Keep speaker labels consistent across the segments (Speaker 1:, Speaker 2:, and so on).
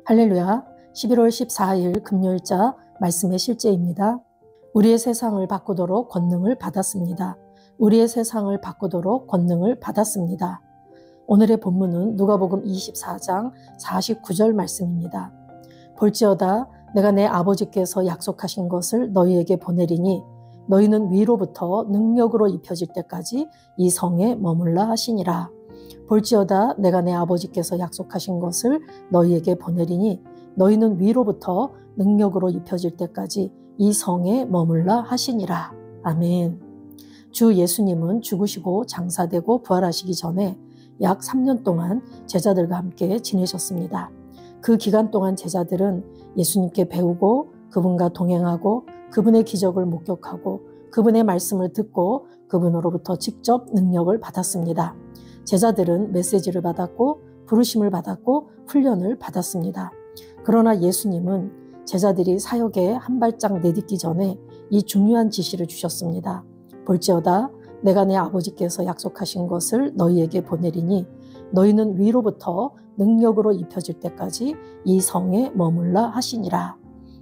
Speaker 1: 할렐루야. 11월 14일 금요일자 말씀의 실제입니다. 우리의 세상을 바꾸도록 권능을 받았습니다. 우리의 세상을 바꾸도록 권능을 받았습니다. 오늘의 본문은 누가복음 24장 49절 말씀입니다. 볼지어다 내가 내 아버지께서 약속하신 것을 너희에게 보내리니 너희는 위로부터 능력으로 입혀질 때까지 이 성에 머물라 하시니라. 볼지어다 내가 내 아버지께서 약속하신 것을 너희에게 보내리니 너희는 위로부터 능력으로 입혀질 때까지 이 성에 머물라 하시니라. 아멘. 주 예수님은 죽으시고 장사되고 부활하시기 전에 약 3년 동안 제자들과 함께 지내셨습니다. 그 기간 동안 제자들은 예수님께 배우고 그분과 동행하고 그분의 기적을 목격하고 그분의 말씀을 듣고 그분으로부터 직접 능력을 받았습니다. 제자들은 메시지를 받았고 부르심을 받았고 훈련을 받았습니다. 그러나 예수님은 제자들이 사역에 한 발짝 내딛기 전에 이 중요한 지시를 주셨습니다. 볼지어다 내가 내 아버지께서 약속하신 것을 너희에게 보내리니 너희는 위로부터 능력으로 입혀질 때까지 이 성에 머물라 하시니라.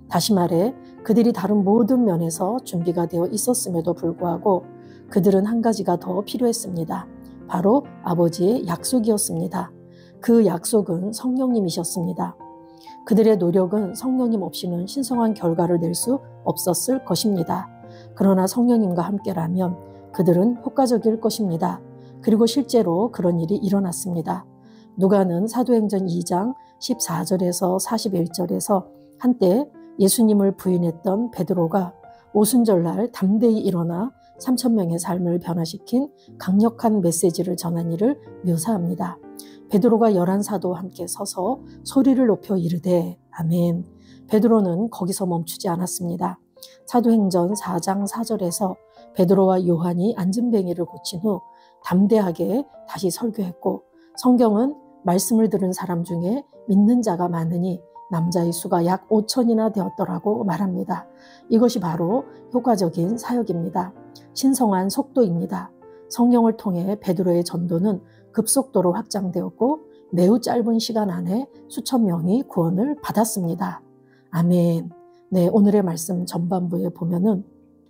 Speaker 1: 다시 말해 그들이 다른 모든 면에서 준비가 되어 있었음에도 불구하고 그들은 한 가지가 더 필요했습니다. 바로 아버지의 약속이었습니다. 그 약속은 성령님이셨습니다. 그들의 노력은 성령님 없이는 신성한 결과를 낼 수 없었을 것입니다. 그러나 성령님과 함께라면 그들은 효과적일 것입니다. 그리고 실제로 그런 일이 일어났습니다. 누가는 사도행전 2장 14절에서 41절에서 한때 예수님을 부인했던 베드로가 오순절날 담대히 일어나 3,000명의 삶을 변화시킨 강력한 메시지를 전한 일을 묘사합니다. 베드로가 11사도와 함께 서서 소리를 높여 이르되 아멘. 베드로는 거기서 멈추지 않았습니다. 사도행전 4장 4절에서 베드로와 요한이 안진뱅이를 고친 후 담대하게 다시 설교했고 성경은 말씀을 들은 사람 중에 믿는 자가 많으니 남자의 수가 약 5천이나 되었더라고 말합니다. 이것이 바로 효과적인 사역입니다. 신성한 속도입니다. 성령을 통해 베드로의 전도는 급속도로 확장되었고 매우 짧은 시간 안에 수천 명이 구원을 받았습니다. 아멘. 네, 오늘의 말씀 전반부에 보면은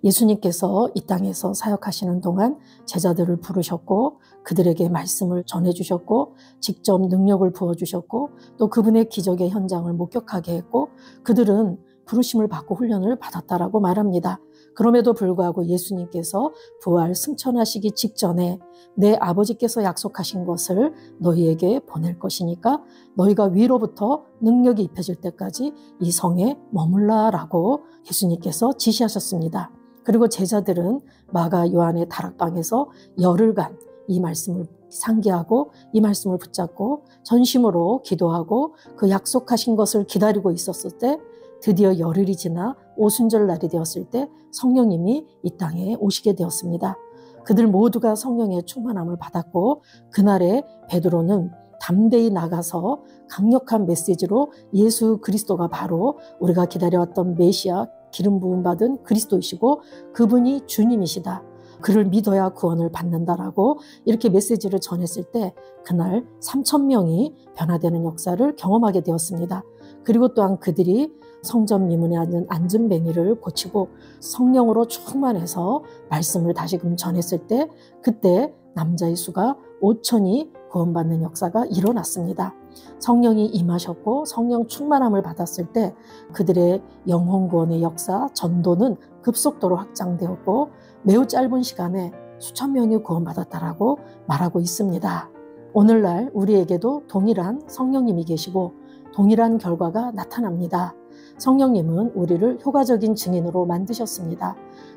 Speaker 1: 예수님께서 이 땅에서 사역하시는 동안 제자들을 부르셨고 그들에게 말씀을 전해주셨고 직접 능력을 부어주셨고 또 그분의 기적의 현장을 목격하게 했고 그들은 부르심을 받고 훈련을 받았다라고 말합니다. 그럼에도 불구하고 예수님께서 부활 승천하시기 직전에 내 아버지께서 약속하신 것을 너희에게 보낼 것이니까 너희가 위로부터 능력이 입혀질 때까지 이 성에 머물라라고 예수님께서 지시하셨습니다. 그리고 제자들은 마가 요한의 다락방에서 열흘간 이 말씀을 상기하고 이 말씀을 붙잡고 전심으로 기도하고 그 약속하신 것을 기다리고 있었을 때 드디어 열흘이 지나 오순절 날이 되었을 때 성령님이 이 땅에 오시게 되었습니다. 그들 모두가 성령의 충만함을 받았고 그날에 베드로는 담대히 나가서 강력한 메시지로 예수 그리스도가 바로 우리가 기다려왔던 메시아 기름 부음 받은 그리스도이시고 그분이 주님이시다. 그를 믿어야 구원을 받는다라고 이렇게 메시지를 전했을 때 그날 3,000명이 변화되는 역사를 경험하게 되었습니다. 그리고 또한 그들이 성전 미문에 앉은 안진뱅이를 고치고 성령으로 충만해서 말씀을 다시금 전했을 때 그때 남자의 수가 5천이 구원받는 역사가 일어났습니다. 성령이 임하셨고 성령 충만함을 받았을 때 그들의 영혼 구원의 역사, 전도는 급속도로 확장되었고 매우 짧은 시간에 수천 명이 구원받았다라고 말하고 있습니다. 오늘날 우리에게도 동일한 성령님이 계시고 동일한 결과가 나타납니다. 성령님은 우리를 효과적인 증인으로 만드셨습니다.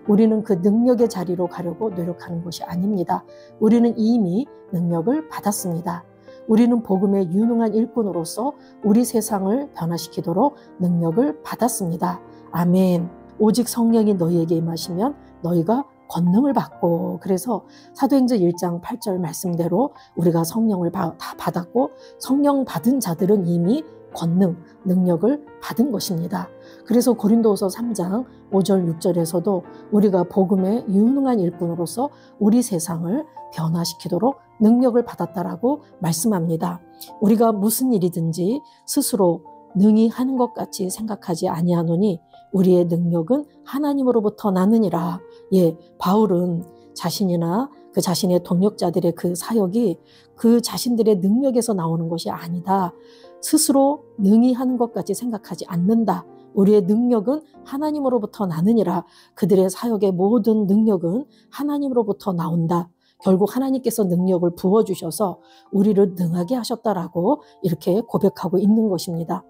Speaker 1: 우리는 그 능력의 자리로 가려고 노력하는 것이 아닙니다. 우리는 이미 능력을 받았습니다. 우리는 복음의 유능한 일꾼으로서 우리 세상을 변화시키도록 능력을 받았습니다. 아멘. 오직 성령이 너희에게 임하시면 너희가 권능을 받고 그래서 사도행전 1장 8절 말씀대로 우리가 성령을 다 받았고 성령 받은 자들은 이미 권능, 능력을 받은 것입니다. 그래서 고린도후서 3장 5절 6절에서도 우리가 복음의 유능한 일꾼으로서 우리 세상을 변화시키도록 능력을 받았다라고 말씀합니다. 우리가 무슨 일이든지 스스로 능히 하는 것 같이 생각하지 아니하노니 우리의 능력은 하나님으로부터 나느니라. 예, 바울은 자신이나 그 자신의 동력자들의 그 사역이 그 자신들의 능력에서 나오는 것이 아니다. 스스로 능히 하는 것 같이 생각하지 않는다. 우리의 능력은 하나님으로부터 나느니라. 그들의 사역의 모든 능력은 하나님으로부터 나온다. 결국 하나님께서 능력을 부어주셔서 우리를 능하게 하셨다라고 이렇게 고백하고 있는 것입니다.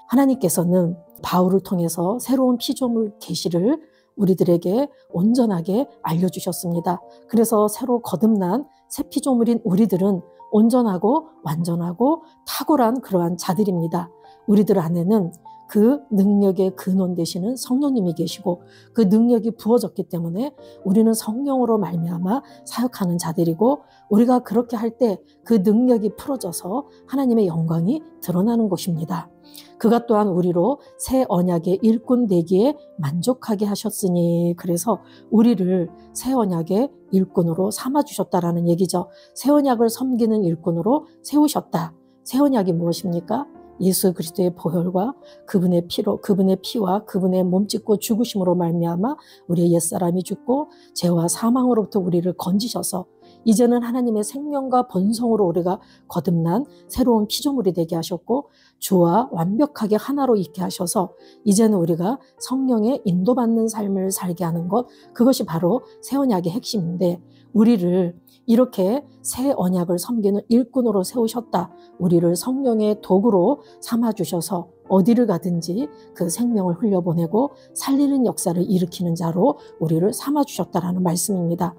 Speaker 1: 하나님께서는 바울을 통해서 새로운 피조물 계시를 우리들에게 온전하게 알려주셨습니다. 그래서 새로 거듭난 새 피조물인 우리들은 온전하고 완전하고 탁월한 그러한 자들입니다. 우리들 안에는 그 능력의 근원 되시는 성령님이 계시고 그 능력이 부어졌기 때문에 우리는 성령으로 말미암아 사역하는 자들이고 우리가 그렇게 할 때 그 능력이 풀어져서 하나님의 영광이 드러나는 것입니다. 그가 또한 우리로 새 언약의 일꾼 되기에 만족하게 하셨으니 그래서 우리를 새 언약의 일꾼으로 삼아주셨다라는 얘기죠. 새 언약을 섬기는 일꾼으로 세우셨다. 새 언약이 무엇입니까? 예수 그리스도의 보혈과 그분의 피로, 그분의 피와 그분의 몸짓고 죽으심으로 말미암아 우리의 옛사람이 죽고 죄와 사망으로부터 우리를 건지셔서 이제는 하나님의 생명과 본성으로 우리가 거듭난 새로운 피조물이 되게 하셨고 주와 완벽하게 하나로 있게 하셔서 이제는 우리가 성령의 인도받는 삶을 살게 하는 것, 그것이 바로 새 언약의 핵심인데 우리를 이렇게 새 언약을 섬기는 일꾼으로 세우셨다. 우리를 성령의 도구로 삼아주셔서 어디를 가든지 그 생명을 흘려보내고 살리는 역사를 일으키는 자로 우리를 삼아주셨다라는 말씀입니다.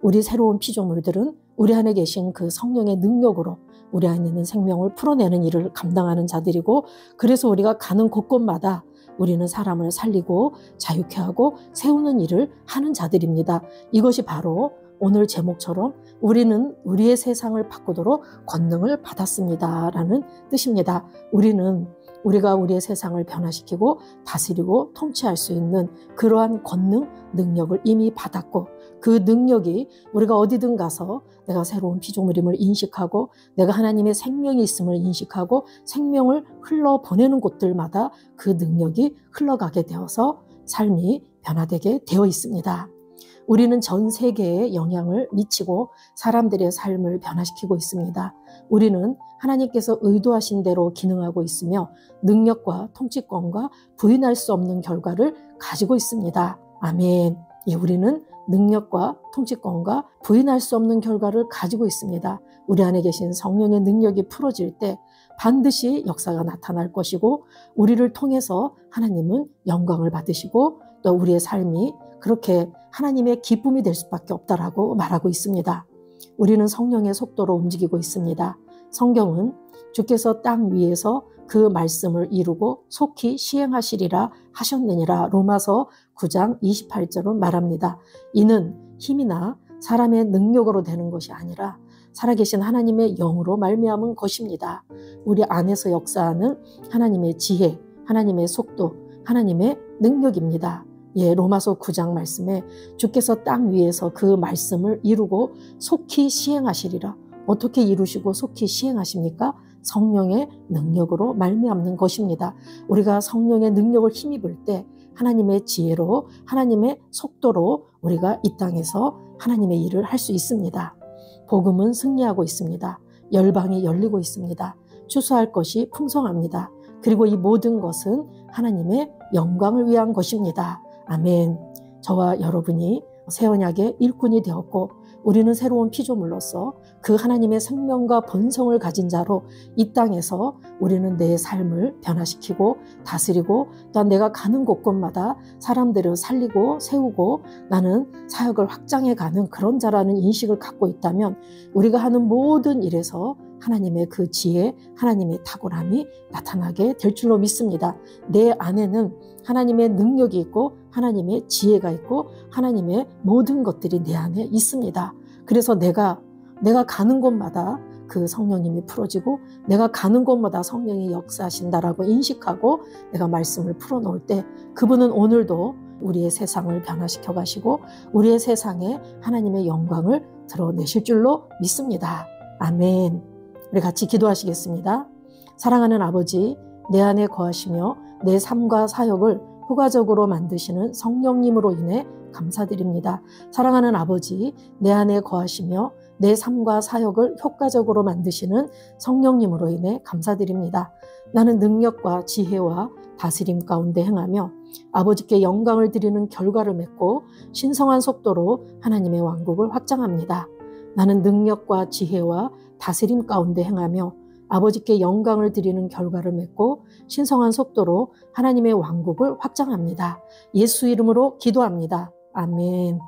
Speaker 1: 우리 새로운 피조물들은 우리 안에 계신 그 성령의 능력으로 우리 안에 있는 생명을 풀어내는 일을 감당하는 자들이고 그래서 우리가 가는 곳곳마다 우리는 사람을 살리고 자유케 하고 세우는 일을 하는 자들입니다. 이것이 바로 오늘 제목처럼 우리는 우리의 세상을 바꾸도록 권능을 받았습니다 라는 뜻입니다. 우리가 우리의 세상을 변화시키고 다스리고 통치할 수 있는 그러한 권능, 능력을 이미 받았고 그 능력이 우리가 어디든 가서 내가 새로운 피조물임을 인식하고 내가 하나님의 생명이 있음을 인식하고 생명을 흘러보내는 곳들마다 그 능력이 흘러가게 되어서 삶이 변화되게 되어 있습니다. 우리는 전 세계에 영향을 미치고 사람들의 삶을 변화시키고 있습니다. 우리는 하나님께서 의도하신 대로 기능하고 있으며 능력과 통치권과 부인할 수 없는 결과를 가지고 있습니다. 아멘. 우리는 능력과 통치권과 부인할 수 없는 결과를 가지고 있습니다. 우리 안에 계신 성령의 능력이 풀어질 때 반드시 역사가 나타날 것이고 우리를 통해서 하나님은 영광을 받으시고 또 우리의 삶이 그렇게 하나님의 기쁨이 될 수밖에 없다라고 말하고 있습니다. 우리는 성령의 속도로 움직이고 있습니다. 성경은 주께서 땅 위에서 그 말씀을 이루고 속히 시행하시리라 하셨느니라 로마서 9장 28절은 말합니다. 이는 힘이나 사람의 능력으로 되는 것이 아니라 살아계신 하나님의 영으로 말미암은 것입니다. 우리 안에서 역사하는 하나님의 지혜, 하나님의 속도, 하나님의 능력입니다. 로마서 9장 말씀에 주께서 땅 위에서 그 말씀을 이루고 속히 시행하시리라. 어떻게 이루시고 속히 시행하십니까? 성령의 능력으로 말미암는 것입니다. 우리가 성령의 능력을 힘입을 때 하나님의 지혜로 하나님의 속도로 우리가 이 땅에서 하나님의 일을 할 수 있습니다. 복음은 승리하고 있습니다. 열방이 열리고 있습니다. 추수할 것이 풍성합니다. 그리고 이 모든 것은 하나님의 영광을 위한 것입니다. 아멘. 저와 여러분이 새 언약의 일꾼이 되었고 우리는 새로운 피조물로서 그 하나님의 생명과 본성을 가진 자로 이 땅에서 우리는 내 삶을 변화시키고 다스리고 또한 내가 가는 곳곳마다 사람들을 살리고 세우고 나는 사역을 확장해가는 그런 자라는 인식을 갖고 있다면 우리가 하는 모든 일에서 하나님의 그 지혜, 하나님의 탁월함이 나타나게 될 줄로 믿습니다. 내 안에는 하나님의 능력이 있고 하나님의 지혜가 있고 하나님의 모든 것들이 내 안에 있습니다. 그래서 내가 가는 곳마다 그 성령님이 풀어지고 내가 가는 곳마다 성령이 역사하신다라고 인식하고 내가 말씀을 풀어놓을 때 그분은 오늘도 우리의 세상을 변화시켜 가시고 우리의 세상에 하나님의 영광을 드러내실 줄로 믿습니다. 아멘. 우리 같이 기도하시겠습니다. 사랑하는 아버지, 내 안에 거하시며 내 삶과 사역을 효과적으로 만드시는 성령님으로 인해 감사드립니다. 사랑하는 아버지, 내 안에 거하시며 내 삶과 사역을 효과적으로 만드시는 성령님으로 인해 감사드립니다. 나는 능력과 지혜와 다스림 가운데 행하며 아버지께 영광을 드리는 결과를 맺고 신성한 속도로 하나님의 왕국을 확장합니다. 나는 능력과 지혜와 다스림 가운데 행하며 아버지께 영광을 드리는 결과를 맺고 신성한 속도로 하나님의 왕국을 확장합니다. 예수 이름으로 기도합니다. 아멘.